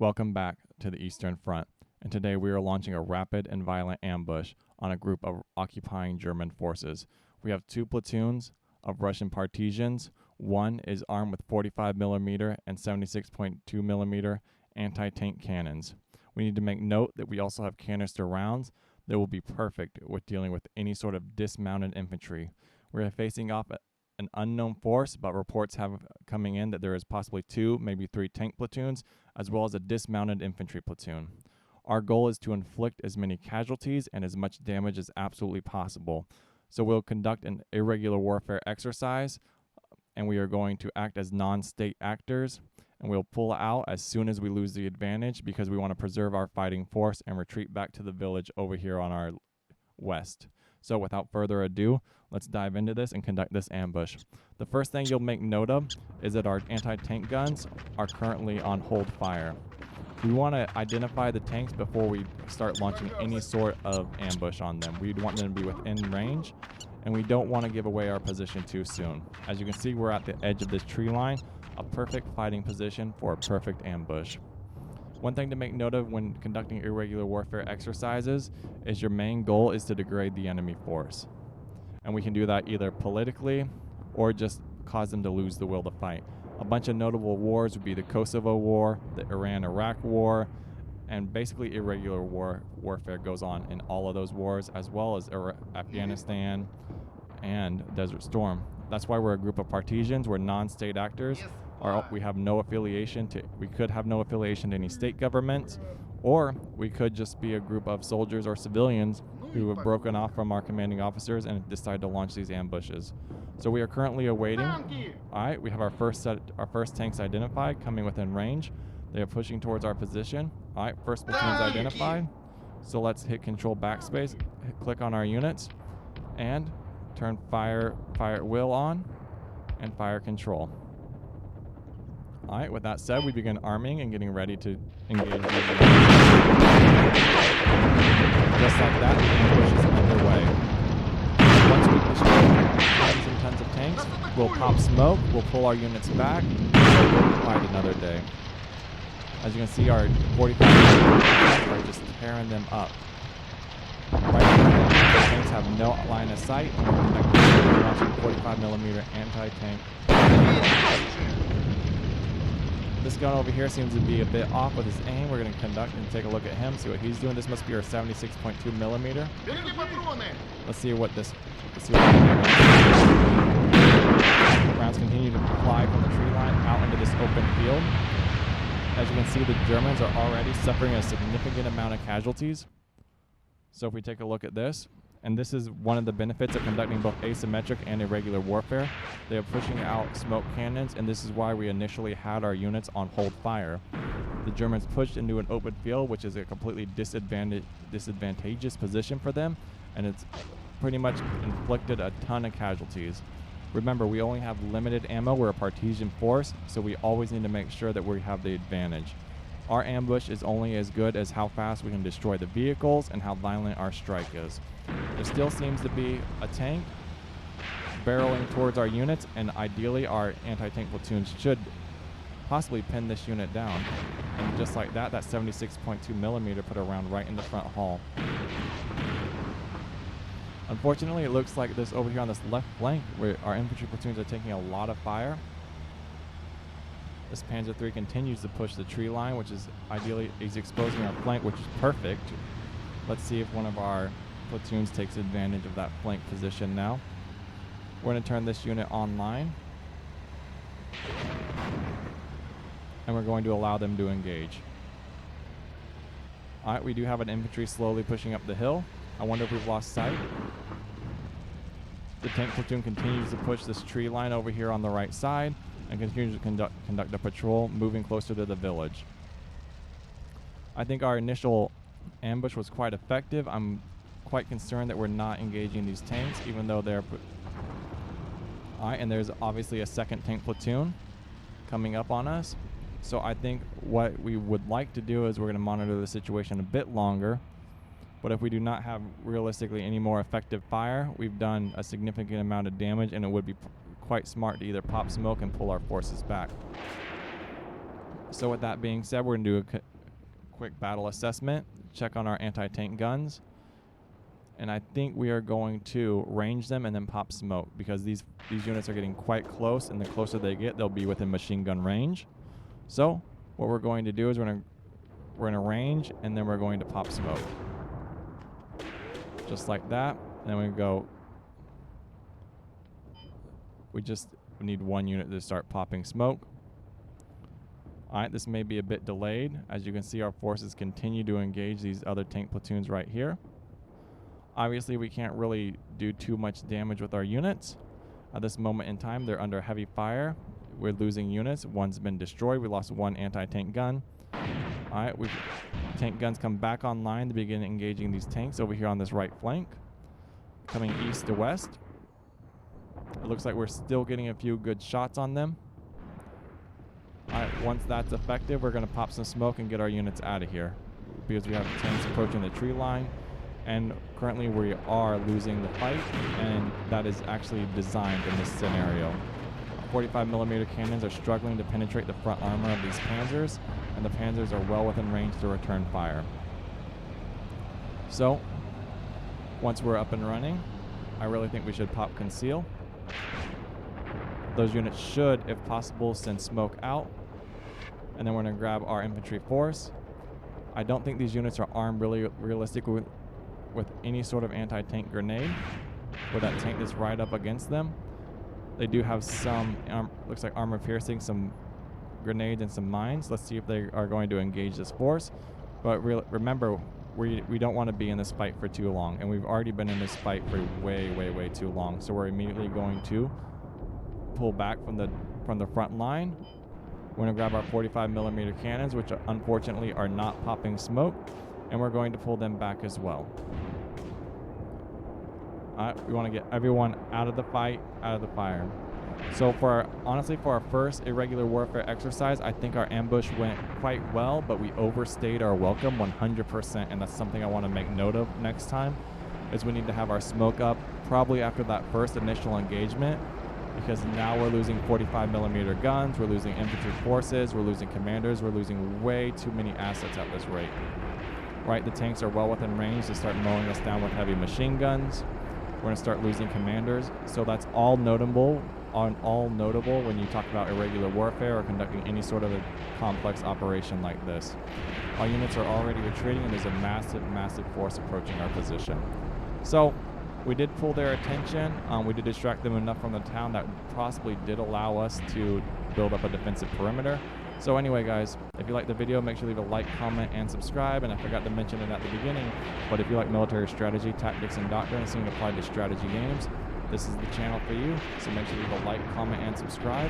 Welcome back to the Eastern Front, and today we are launching a rapid and violent ambush on a group of occupying German forces. We have two platoons of Russian Partisans. One is armed with 45mm and 76.2mm anti-tank cannons. We need to make note that we also have canister rounds that will be perfect with dealing with any sort of dismounted infantry. We are facing off an unknown force, but reports have coming in that there is possibly 2, maybe 3 tank platoons, as well as a dismounted infantry platoon. Our goal is to inflict as many casualties and as much damage as absolutely possible. So we'll conduct an irregular warfare exercise, and we are going to act as non-state actors, and we'll pull out as soon as we lose the advantage because we want to preserve our fighting force and retreat back to the village over here on our west. So without further ado, let's dive into this and conduct this ambush. The first thing you'll make note of is that our anti-tank guns are currently on hold fire. We want to identify the tanks before we start launching any sort of ambush on them. We want them to be within range, and we don't want to give away our position too soon. As you can see, we're at the edge of this tree line, a perfect fighting position for a perfect ambush. One thing to make note of when conducting irregular warfare exercises is your main goal is to degrade the enemy force. And we can do that either politically or just cause them to lose the will to fight. A bunch of notable wars would be the Kosovo War, the Iran-Iraq War, and basically irregular warfare goes on in all of those wars, as well as Afghanistan and Desert Storm. That's why we're a group of partisans. We're non-state actors. We have no affiliation to. We could have no affiliation to any state government, or we could just be a group of soldiers or civilians who have broken off from our commanding officers and decide to launch these ambushes. So we are currently awaiting. All right, we have our first tanks identified, coming within range. They are pushing towards our position. All right, first platoon's identified. So let's hit Control Backspace, click on our units, and turn fire at will on, and fire control. All right, with that said, we begin arming and getting ready to engage. Just like that, the ambush is underway. Once we destroy tons and tons of tanks, we'll pop smoke, we'll pull our units back, and we'll fight another day. As you can see, our 45 are just tearing them up. Right now, the tanks have no line of sight, and we're launching 45mm anti-tank. This gun over here seems to be a bit off with his aim. We're going to conduct and take a look at him, see what he's doing. This must be our 76.2mm. Let's see what this. Rounds continue to fly from the tree line out into this open field. As you can see, the Germans are already suffering a significant amount of casualties. So if we take a look at this, and this is one of the benefits of conducting both asymmetric and irregular warfare. They are pushing out smoke cannons, and this is why we initially had our units on hold fire. The Germans pushed into an open field, which is a completely disadvantageous position for them, and it's pretty much inflicted a ton of casualties. Remember, we only have limited ammo. We're a partisan force, so we always need to make sure that we have the advantage. Our ambush is only as good as how fast we can destroy the vehicles and how violent our strike is. There still seems to be a tank barreling towards our units, and ideally our anti-tank platoons should possibly pin this unit down. And just like that, that 76.2mm put a round right in the front hull. Unfortunately, it looks like this over here on this left flank, where our infantry platoons are taking a lot of fire. This Panzer III continues to push the tree line, which is ideally, he's exposing our flank, which is perfect. Let's see if one of our platoons takes advantage of that flank position now. We're going to turn this unit online, and we're going to allow them to engage. All right, we do have an infantry slowly pushing up the hill. I wonder if we've lost sight. The tank platoon continues to push this tree line over here on the right side and continues to conduct a patrol, moving closer to the village. I think our initial ambush was quite effective. I'm quite concerned that we're not engaging these tanks, even though they're... Alright, and there's obviously a second tank platoon coming up on us. So I think what we would like to do is we're going to monitor the situation a bit longer. But if we do not have realistically any more effective fire, we've done a significant amount of damage, and it would be quite smart to either pop smoke and pull our forces back. So with that being said, we're going to do a quick battle assessment, check on our anti-tank guns, and I think we are going to range them and then pop smoke, because these units are getting quite close, and the closer they get, they'll be within machine gun range. So what we're going to do is we're going to range, and then we're going to pop smoke. Just like that. And then we go. We need one unit to start popping smoke. Alright, this may be a bit delayed. As you can see, our forces continue to engage these other tank platoons right here. Obviously, we can't really do too much damage with our units. At this moment in time, they're under heavy fire. We're losing units. One's been destroyed. We lost one anti-tank gun. Alright, tank guns come back online to begin engaging these tanks over here on this right flank. Coming east to west. It looks like we're still getting a few good shots on them. Alright, once that's effective, we're going to pop some smoke and get our units out of here, because we have tanks approaching the tree line, and currently we are losing the fight, and that is actually designed in this scenario. 45mm cannons are struggling to penetrate the front armor of these panzers, and the panzers are well within range to return fire. So, once we're up and running, I really think we should pop conceal. Those units should, if possible, send smoke out. And then we're going to grab our infantry force. I don't think these units are armed really realistically with any sort of anti-tank grenade, with that tank that's right up against them. They do have some, looks like armor piercing, some grenades and some mines. Let's see if they are going to engage this force. But remember, we don't want to be in this fight for too long, and we've already been in this fight for way too long. So we're immediately going to pull back from the front line. We're going to grab our 45mm cannons, which unfortunately are not popping smoke, and we're going to pull them back as well. We want to get everyone out of the fight, out of the fire. So honestly, for our first irregular warfare exercise, I think our ambush went quite well, but we overstayed our welcome 100%, and that's something I want to make note of next time, is we need to have our smoke up probably after that first initial engagement, because now we're losing 45mm guns, we're losing infantry forces, we're losing commanders, we're losing way too many assets at this rate. Right, the tanks are well within range to start mowing us down with heavy machine guns. We're going to start losing commanders. So that's all notable when you talk about irregular warfare or conducting any sort of a complex operation like this. Our units are already retreating, and there's a massive force approaching our position. So we did pull their attention. We did distract them enough from the town that possibly did allow us to build up a defensive perimeter. So anyway, guys, if you like the video, make sure to leave a like, comment, and subscribe. And I forgot to mention it at the beginning, but if you like military strategy, tactics, and doctrine, and seeing applied to strategy games, this is the channel for you. So make sure to leave a like, comment, and subscribe.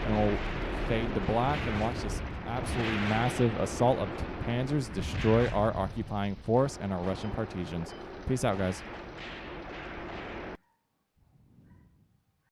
And we'll fade to black and watch this absolutely massive assault of panzers destroy our occupying force and our Russian partisans. Peace out, guys.